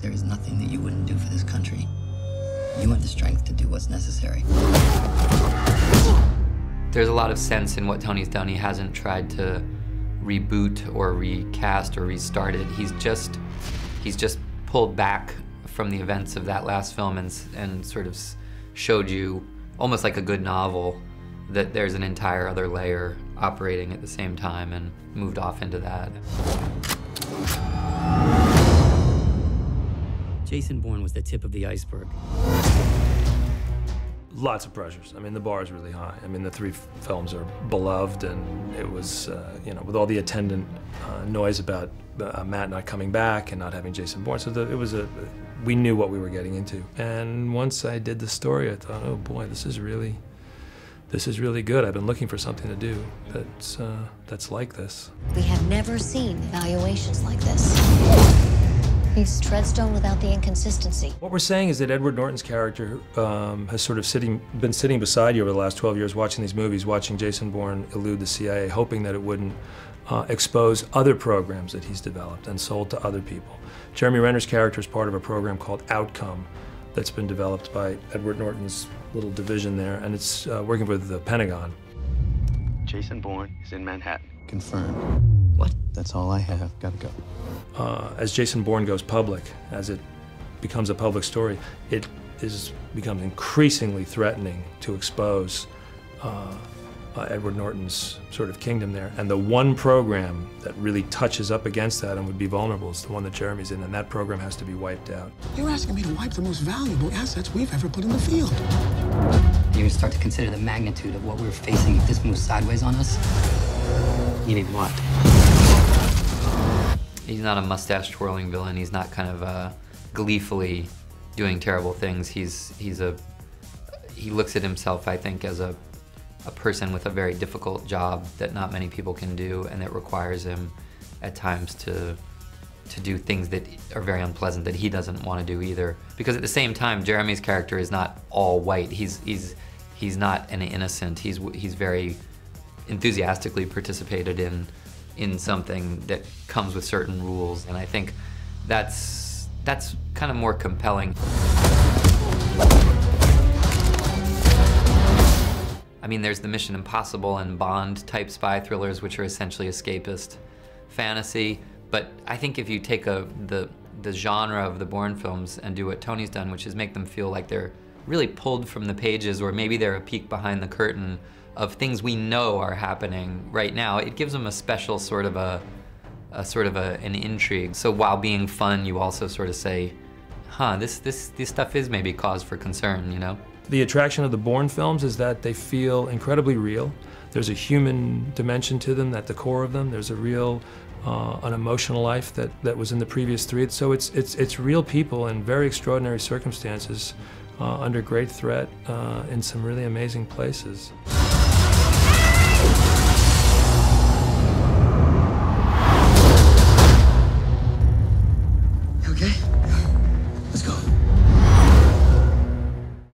There is nothing that you wouldn't do for this country. You have the strength to do what's necessary. There's a lot of sense in what Tony's done. He hasn't tried to reboot or recast or restart it. He's just pulled back from the events of that last film and sort of showed you, almost like a good novel, that there's an entire other layer operating at the same time, and moved off into that. Jason Bourne was the tip of the iceberg. Lots of pressures. I mean, the bar is really high. I mean, the three films are beloved, and it was, you know, with all the attendant noise about Matt not coming back and not having Jason Bourne, so we knew what we were getting into. And once I did the story, I thought, oh boy, this is really good. I've been looking for something to do that's like this. We have never seen evaluations like this. He's Treadstone without the inconsistency. What we're saying is that Edward Norton's character has sort of been sitting beside you over the last 12 years watching these movies, watching Jason Bourne elude the CIA, hoping that it wouldn't expose other programs that he's developed and sold to other people. Jeremy Renner's character is part of a program called Outcome that's been developed by Edward Norton's little division there, and it's working with the Pentagon. Jason Bourne is in Manhattan. Confirmed. What? That's all I have. Gotta go. As Jason Bourne goes public, as it becomes a public story, it becomes increasingly threatening to expose Edward Norton's sort of kingdom there. And the one program that really touches up against that and would be vulnerable is the one that Jeremy's in, and that program has to be wiped out. You're asking me to wipe the most valuable assets we've ever put in the field. You start to consider the magnitude of what we're facing if this moves sideways on us. You need what? He's not a mustache-twirling villain. He's not kind of gleefully doing terrible things. He looks at himself, I think, as a person with a very difficult job that not many people can do, and that requires him at times to do things that are very unpleasant that he doesn't want to do either. Because at the same time, Jeremy's character is not all white. He's not an innocent. He's very enthusiastically participated in something that comes with certain rules, and I think that's kind of more compelling. I mean, there's the Mission Impossible and Bond-type spy thrillers, which are essentially escapist fantasy, but I think if you take the genre of the Bourne films and do what Tony's done, which is make them feel like they're really pulled from the pages, or maybe they're a peek behind the curtain of things we know are happening right now, it gives them a special sort of an intrigue. So while being fun, you also sort of say, huh, this stuff is maybe cause for concern, you know? The attraction of the Bourne films is that they feel incredibly real. There's a human dimension to them at the core of them. There's a real, an emotional life that was in the previous three. So it's real people in very extraordinary circumstances, under great threat, in some really amazing places.